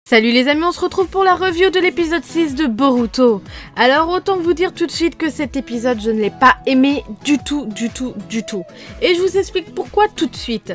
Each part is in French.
Salut les amis, on se retrouve pour la review de l'épisode 6 de Boruto. Alors autant vous dire tout de suite que cet épisode je ne l'ai pas aimé du tout. Et je vous explique pourquoi tout de suite.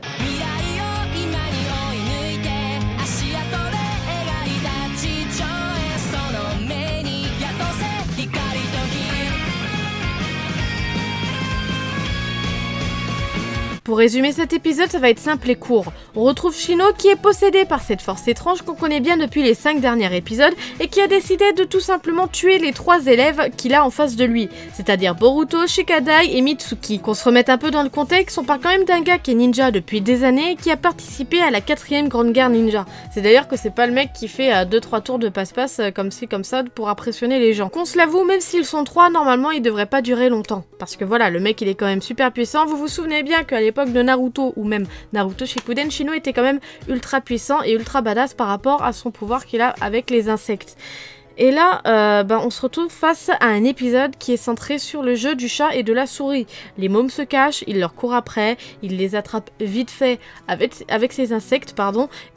Pour résumer cet épisode, ça va être simple et court. On retrouve Shino qui est possédé par cette force étrange qu'on connaît bien depuis les 5 derniers épisodes et qui a décidé de tout simplement tuer les 3 élèves qu'il a en face de lui, c'est-à-dire Boruto, Shikadai et Mitsuki. Qu'on se remette un peu dans le contexte, on parle quand même d'un gars qui est ninja depuis des années et qui a participé à la 4e grande guerre ninja. C'est d'ailleurs que c'est pas le mec qui fait 2-3 tours de passe-passe comme ci comme ça pour impressionner les gens. Qu'on se l'avoue, même s'ils sont 3, normalement ils devraient pas durer longtemps. Parce que voilà, le mec il est quand même super puissant. Vous vous souvenez bien qu'à l'époque de Naruto ou même Naruto Shippuden, Shino était quand même ultra puissant et ultra badass par rapport à son pouvoir qu'il a avec les insectes. Et là, on se retrouve face à un épisode qui est centré sur le jeu du chat et de la souris. Les mômes se cachent, il leur court après, il les attrape vite fait avec ses insectes,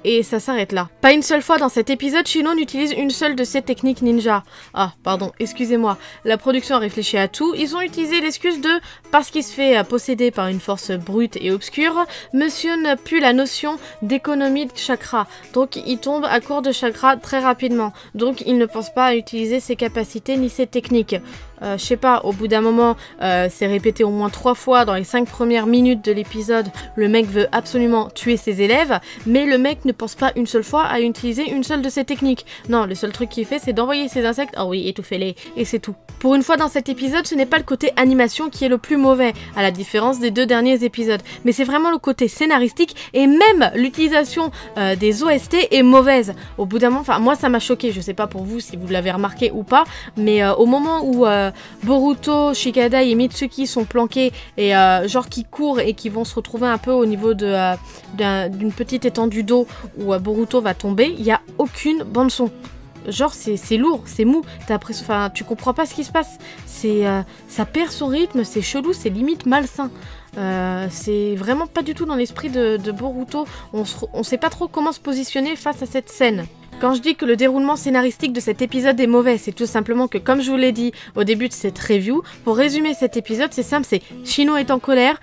et ça s'arrête là. Pas une seule fois dans cet épisode, Shino n'utilise une seule de ses techniques ninja. Ah, pardon, excusez-moi, la production a réfléchi à tout, ils ont utilisé l'excuse de « parce qu'il se fait posséder par une force brute et obscure, monsieur n'a plus la notion d'économie de chakra, donc il tombe à court de chakra très rapidement, donc il ne pense pas à utiliser ses capacités ni ses techniques. Je sais pas, au bout d'un moment, c'est répété au moins 3 fois dans les 5 premières minutes de l'épisode, le mec veut absolument tuer ses élèves, mais le mec ne pense pas une seule fois à utiliser une seule de ses techniques. Non, le seul truc qu'il fait, c'est d'envoyer ses insectes, oh oui, étouffez-les, et c'est tout. Pour une fois dans cet épisode, ce n'est pas le côté animation qui est le plus mauvais, à la différence des 2 derniers épisodes, mais c'est vraiment le côté scénaristique, et même l'utilisation des OST est mauvaise. Au bout d'un moment, enfin moi ça m'a choqué, je sais pas pour vous si vous l'avez remarqué ou pas, mais au moment où Boruto, Shikadai et Mitsuki sont planqués et genre qui courent et qui vont se retrouver un peu au niveau d'une petite étendue d'eau où Boruto va tomber, il n'y a aucune bande son. Genre c'est lourd, c'est mou, tu comprends pas ce qui se passe, ça perd son rythme, c'est chelou, c'est limite malsain. C'est vraiment pas du tout dans l'esprit de Boruto, on sait pas trop comment se positionner face à cette scène. Quand je dis que le déroulement scénaristique de cet épisode est mauvais, c'est tout simplement que, comme je vous l'ai dit au début de cette review, pour résumer cet épisode, c'est simple, c'est Shino est en colère,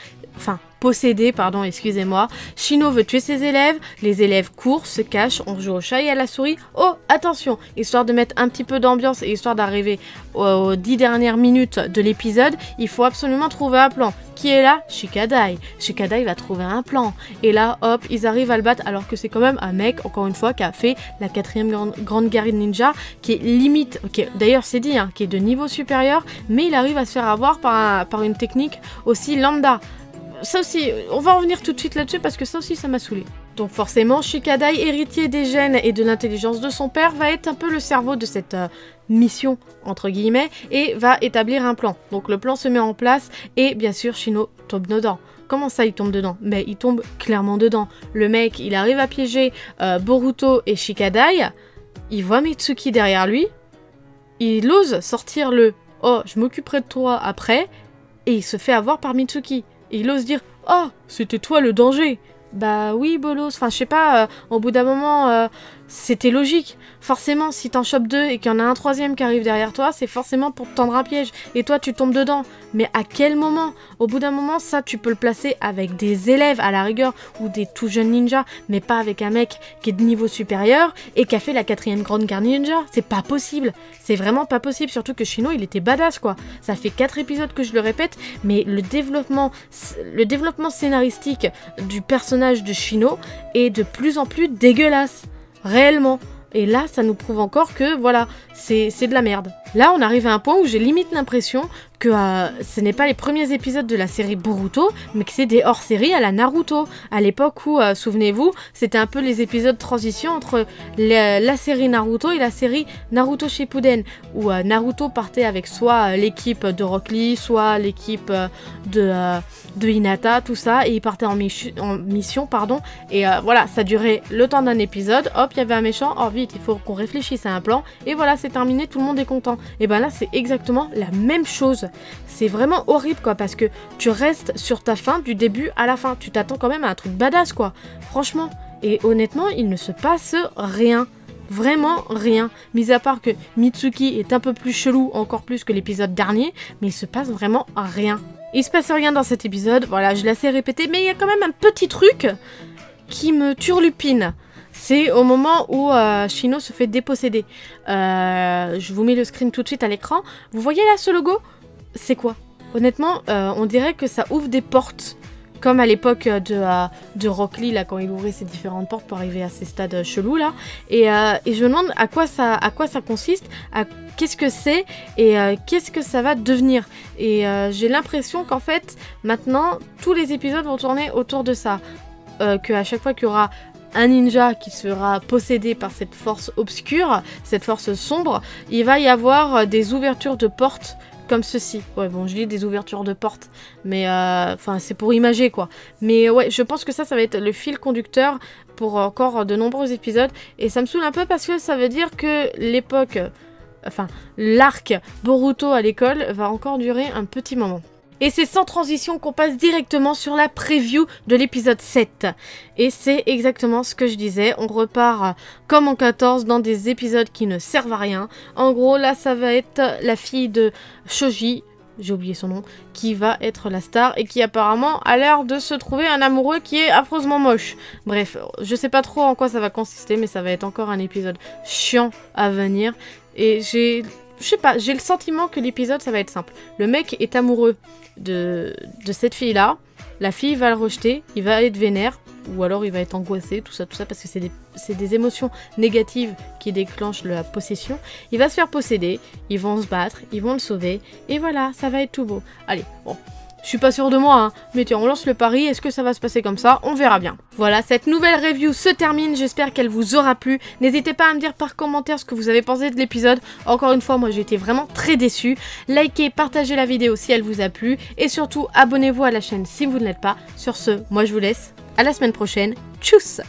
possédé, excusez-moi. Shino veut tuer ses élèves, les élèves courent, se cachent, on joue au chat et à la souris. Oh, attention, histoire de mettre un petit peu d'ambiance et histoire d'arriver aux 10 dernières minutes de l'épisode, il faut absolument trouver un plan. Qui est là? Shikadai. Shikadai va trouver un plan. Et là, hop, ils arrivent à le battre, alors que c'est quand même un mec, encore une fois, qui a fait la 4e grande guerre ninja, qui est limite, d'ailleurs c'est dit, qui est de niveau supérieur, mais il arrive à se faire avoir par une technique aussi lambda. Ça aussi, on va en revenir tout de suite là-dessus parce que ça aussi ça m'a saoulé. Donc forcément, Shikadai, héritier des gènes et de l'intelligence de son père, va être un peu le cerveau de cette mission, entre guillemets, et va établir un plan. Donc le plan se met en place et bien sûr Shino tombe dedans. Comment ça il tombe dedans? Mais il tombe clairement dedans. Le mec, il arrive à piéger Boruto et Shikadai, il voit Mitsuki derrière lui, il ose sortir le « Oh, je m'occuperai de toi après » et il se fait avoir par Mitsuki. Et il ose dire « Oh, c'était toi le danger !» Bah oui, bolos, je sais pas, au bout d'un moment, c'était logique. Forcément, si t'en chopes 2 et qu'il y en a un 3e qui arrive derrière toi, c'est forcément pour te tendre un piège. Et toi, tu tombes dedans. Mais à quel moment? Au bout d'un moment, ça, tu peux le placer avec des élèves à la rigueur ou des tout jeunes ninjas, mais pas avec un mec qui est de niveau supérieur et qui a fait la 4e grande guerre ninja. C'est pas possible. C'est vraiment pas possible, surtout que Shino, il était badass, quoi. Ça fait 4 épisodes que je le répète, mais le développement scénaristique du personnage de Shino est de plus en plus dégueulasse. Réellement. Et là, ça nous prouve encore que, voilà, c'est de la merde. Là, on arrive à un point où j'ai limite l'impression que ce n'est pas les premiers épisodes de la série Boruto, mais que c'est des hors-séries à la Naruto. À l'époque où, souvenez-vous, c'était un peu les épisodes transition entre la série Naruto et la série Naruto Shippuden, où Naruto partait avec soit l'équipe de Rock Lee, soit l'équipe de Hinata, tout ça, et il partait en mission, et voilà, ça durait le temps d'un épisode, hop, il y avait un méchant, oh vite, il faut qu'on réfléchisse à un plan, et voilà, c'est terminé, tout le monde est content. Et ben là, c'est exactement la même chose. C'est vraiment horrible, quoi, parce que tu restes sur ta fin du début à la fin. Tu t'attends quand même à un truc badass, quoi. Franchement. Et honnêtement, il ne se passe rien. Vraiment rien, mis à part que Mitsuki est un peu plus chelou, encore plus que l'épisode dernier, mais il se passe vraiment rien. Il se passe rien dans cet épisode, voilà, je l'ai assez répété, mais il y a quand même un petit truc qui me turlupine. C'est au moment où Shino se fait déposséder. Je vous mets le screen tout de suite à l'écran. Vous voyez là ce logo? C'est quoi? Honnêtement, on dirait que ça ouvre des portes. Comme à l'époque de Rock Lee, là, quand il ouvrait ses différentes portes pour arriver à ces stades chelous, là. Et je me demande à quoi ça consiste, qu'est-ce que c'est, et qu'est-ce que ça va devenir. Et j'ai l'impression qu'en fait, maintenant, tous les épisodes vont tourner autour de ça. Qu'à chaque fois qu'il y aura un ninja qui sera possédé par cette force obscure, cette force sombre, il va y avoir des ouvertures de portes comme ceci. Ouais, bon, je dis des ouvertures de portes, mais enfin, c'est pour imager, quoi. Mais ouais, je pense que ça va être le fil conducteur pour encore de nombreux épisodes, et ça me saoule un peu parce que ça veut dire que l'époque, enfin, l'arc Boruto à l'école va encore durer un petit moment. Et c'est sans transition qu'on passe directement sur la preview de l'épisode 7. Et c'est exactement ce que je disais, on repart comme en 14 dans des épisodes qui ne servent à rien. En gros, là, ça va être la fille de Shoji, j'ai oublié son nom, qui va être la star et qui apparemment a l'air de se trouver un amoureux qui est affreusement moche. Bref, je sais pas trop en quoi ça va consister, mais ça va être encore un épisode chiant à venir. Et je sais pas, j'ai le sentiment que l'épisode ça va être simple. Le mec est amoureux de cette fille-là, la fille va le rejeter, il va être vénère, ou alors il va être angoissé, tout ça, parce que c'est des émotions négatives qui déclenchent la possession. Il va se faire posséder, ils vont se battre, ils vont le sauver, et voilà, ça va être tout beau. Allez, bon. Je suis pas sûre de moi, hein. Mais tiens, on lance le pari, est-ce que ça va se passer comme ça? On verra bien. Voilà, cette nouvelle review se termine, j'espère qu'elle vous aura plu. N'hésitez pas à me dire par commentaire ce que vous avez pensé de l'épisode. Encore une fois, moi j'ai été vraiment très déçue. Likez, partagez la vidéo si elle vous a plu. Et surtout, abonnez-vous à la chaîne si vous ne l'êtes pas. Sur ce, moi je vous laisse. À la semaine prochaine. Tchuss!